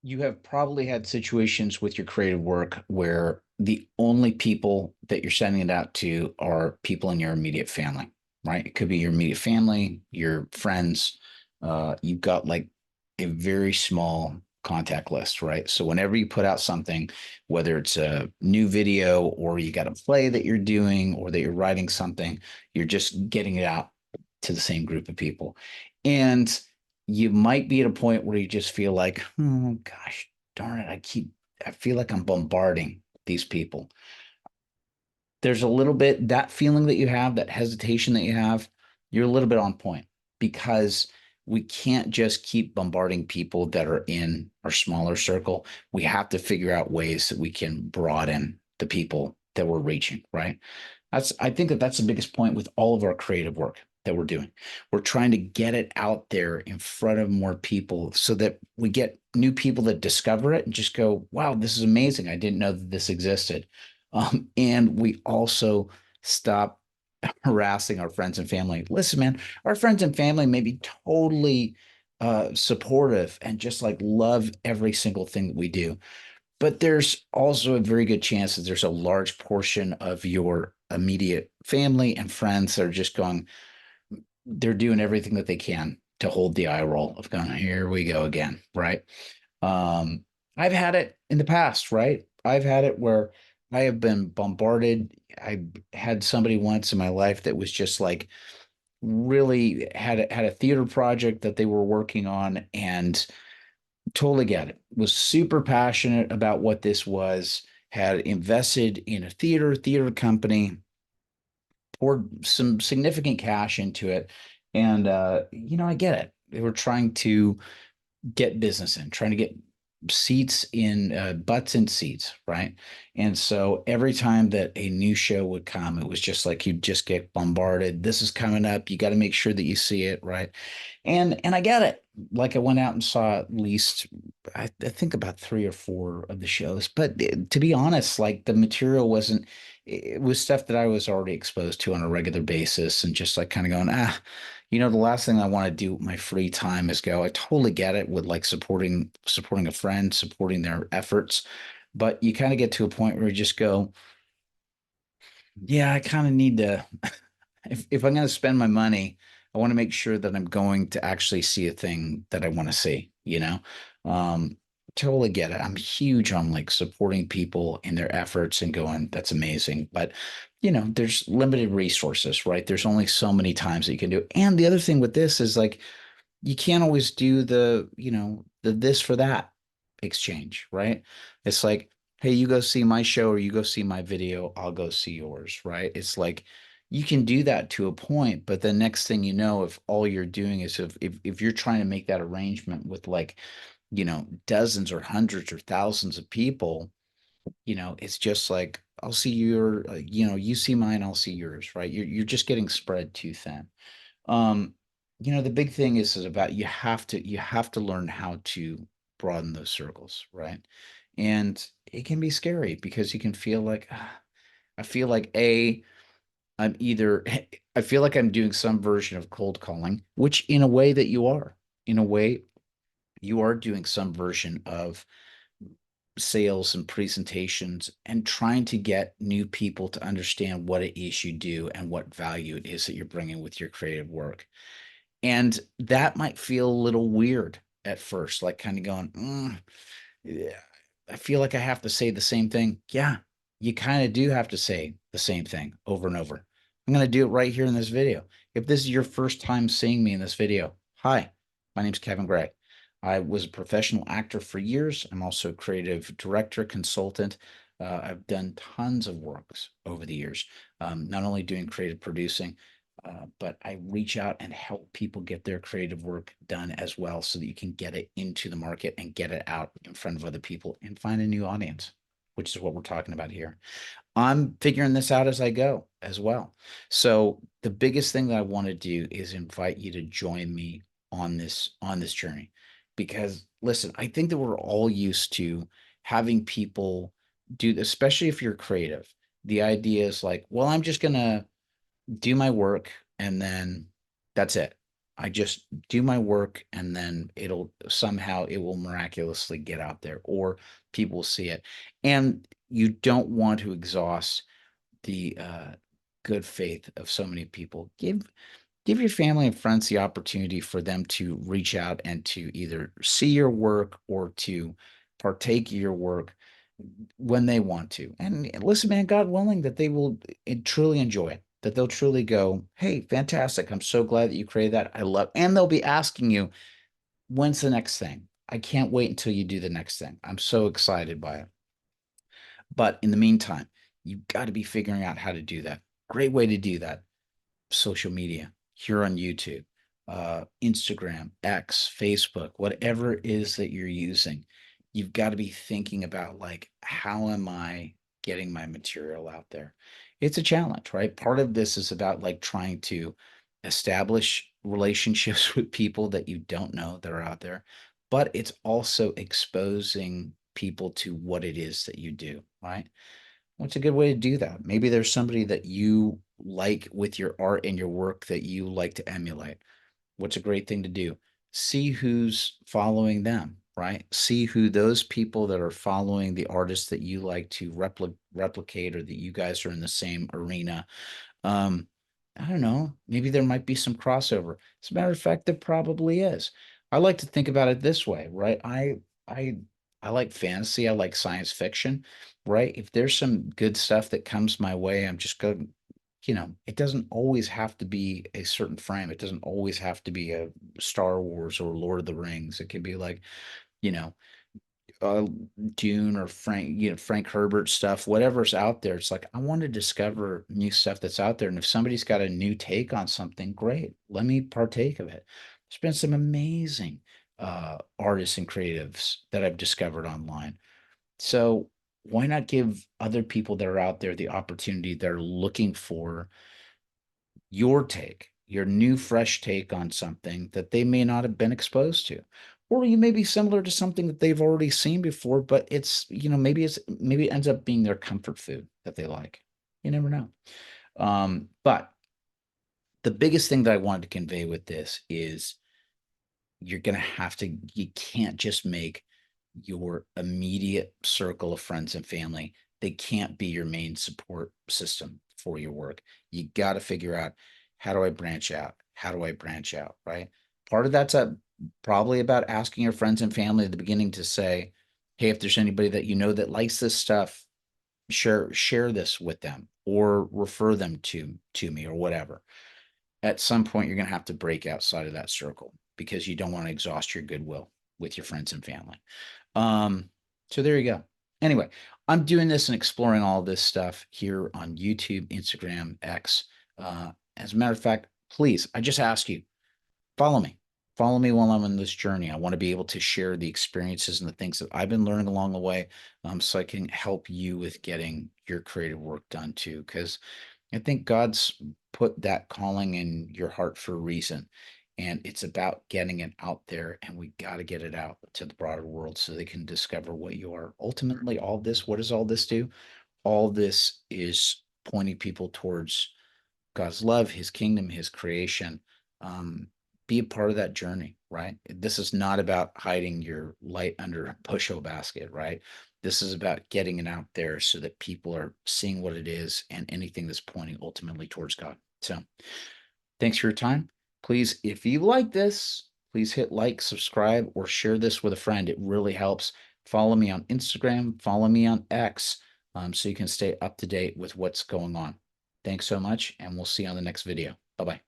You have probably had situations with your creative work where the only people that you're sending it out to are people in your immediate family, right? It could be your immediate family, your friends. You've got like a very small contact list, right? So whenever you put out something, whether it's a new video or you got a play that you're doing or that you're writing something, you're just getting it out to the same group of people. And you might be at a point where you just feel like, oh gosh, darn it, I feel like I'm bombarding these people. There's a little bit that feeling that you have, that hesitation that you have, you're a little bit on point because we can't just keep bombarding people that are in our smaller circle. We have to figure out ways that we can broaden the people that we're reaching, right? I think that that's the biggest point with all of our creative work that we're doing. We're trying to get it out there in front of more people so that we get new people that discover it and just go, wow, this is amazing. I didn't know that this existed. And we also stop harassing our friends and family. Listen, man, our friends and family may be totally supportive and just like love every single thing that we do. But there's also a very good chance that there's a large portion of your immediate family and friends that are just going, they're doing everything that they can to hold the eye roll of going, here we go again, right? Um, I've had it in the past, right? I've had it where I have been bombarded. I had somebody once in my life that was just like really had a theater project that they were working on and totally get it. Was super passionate about what this was, had invested in a theater company, poured some significant cash into it. And I get it. They were trying to get business in, trying to get seats in butts in seats, right? And so every time that a new show would come, it was just like you'd just get bombarded. This is coming up. You got to make sure that you see it, right? And I get it. Like I went out and saw at least I think about three or four of the shows. But to be honest, like the material wasn't it was stuff that I was already exposed to on a regular basis and just like kind of going, the last thing I want to do with my free time is go. I totally get it with like supporting a friend, supporting their efforts. But you kind of get to a point where you just go, yeah, I kind of need to if I'm going to spend my money, I want to make sure that I'm going to actually see a thing that I want to see, you know? Um, totally get it. I'm huge on like supporting people in their efforts and going, that's amazing. But, there's limited resources, right? There's only so many times that you can do. And the other thing with this is like, you can't always do the this for that exchange, right? It's like, hey, you go see my show or you go see my video, I'll go see yours, right? It's like you can do that to a point, but the next thing you know, if all you're doing is if you're trying to make that arrangement with like, dozens or hundreds or thousands of people, it's just like I'll see your, you see mine, I'll see yours, right? You're just getting spread too thin. Um, the big thing is about you have to learn how to broaden those circles, right? And it can be scary because you can feel like I feel like I'm either I feel like I'm doing some version of cold calling, which in a way that you are. In a way, you are doing some version of sales and presentations and trying to get new people to understand what it is you do and what value it is that you're bringing with your creative work. And that might feel a little weird at first, like kind of going, yeah, I feel like I have to say the same thing. Yeah, you kind of do have to say the same thing over and over. I'm going to do it right here in this video. If this is your first time seeing me in this video, hi, my name's Kevin Gregg. I was a professional actor for years. I'm also a creative director, consultant. I've done tons of works over the years, not only doing creative producing, but I reach out and help people get their creative work done as well so that you can get it into the market and get it out in front of other people and find a new audience, which is what we're talking about here. I'm figuring this out as I go as well. So the biggest thing that I want to do is invite you to join me on this journey because listen, I think that we're all used to having people do, especially if you're creative. The idea is like, well, I'm just gonna do my work and then that's it. I just do my work and then it will miraculously get out there or people will see it. And you don't want to exhaust the good faith of so many people. Give your family and friends the opportunity for them to reach out and to either see your work or to partake of your work when they want to. And listen, man, God willing, that they will truly enjoy it, that they'll truly go, hey, fantastic. I'm so glad that you created that. I love, and they'll be asking you, when's the next thing? I can't wait until you do the next thing. I'm so excited by it. But in the meantime, you've got to be figuring out how to do that. Great way to do that: social media here on YouTube, Instagram, X, Facebook, whatever it is that you're using. You've got to be thinking about, like, how am I getting my material out there? It's a challenge, right? Part of this is about like trying to establish relationships with people that you don't know that are out there, but it's also exposing people to what it is that you do, right? What's a good way to do that? Maybe there's somebody that you like with your art and your work that you like to emulate. What's a great thing to do? See who's following them, right? See who those people that are following the artists that you like to replicate, or that you guys are in the same arena. Um, I don't know. Maybe there might be some crossover. As a matter of fact, there probably is. I like to think about it this way, right? I I like fantasy. I like science fiction, right? If there's some good stuff that comes my way, I'm just going, it doesn't always have to be a certain frame. It doesn't always have to be a Star Wars or Lord of the Rings. It could be like, you know, uh, Dune or Frank Herbert stuff, whatever's out there. It's like I want to discover new stuff that's out there, and if somebody's got a new take on something, great, let me partake of it. There's been some amazing artists and creatives that I've discovered online. So why not give other people that are out there the opportunity, that are looking for your take, your new, fresh take on something that they may not have been exposed to. Or you may be similar to something that they've already seen before, but maybe it ends up being their comfort food that they like. You never know. But the biggest thing that I wanted to convey with this is you can't just make your immediate circle of friends and family, they can't be your main support system for your work. You got to figure out, how do I branch out? How do I branch out? Right. Part of that's probably about asking your friends and family at the beginning to say, hey, if there's anybody that you know that likes this stuff, share this with them or refer them to me or whatever. At some point, you're going to have to break outside of that circle because you don't want to exhaust your goodwill with your friends and family. Um, so there you go. Anyway, I'm doing this and exploring all this stuff here on YouTube, Instagram, X. As a matter of fact, please, I just ask you, follow me. Follow me while I'm on this journey. I want to be able to share the experiences and the things that I've been learning along the way, so I can help you with getting your creative work done too. Because I think God's put that calling in your heart for a reason. And it's about getting it out there, and we got to get it out to the broader world so they can discover what you are. Ultimately, all this, what does all this do? All this is pointing people towards God's love, his kingdom, his creation. Um, be a part of that journey, right? This is not about hiding your light under a bushel basket, right? This is about getting it out there so that people are seeing what it is and anything that's pointing ultimately towards God. So thanks for your time. Please, if you like this, please hit like, subscribe, or share this with a friend. It really helps. Follow me on Instagram, follow me on X, so you can stay up to date with what's going on. Thanks so much, and we'll see you on the next video. Bye-bye.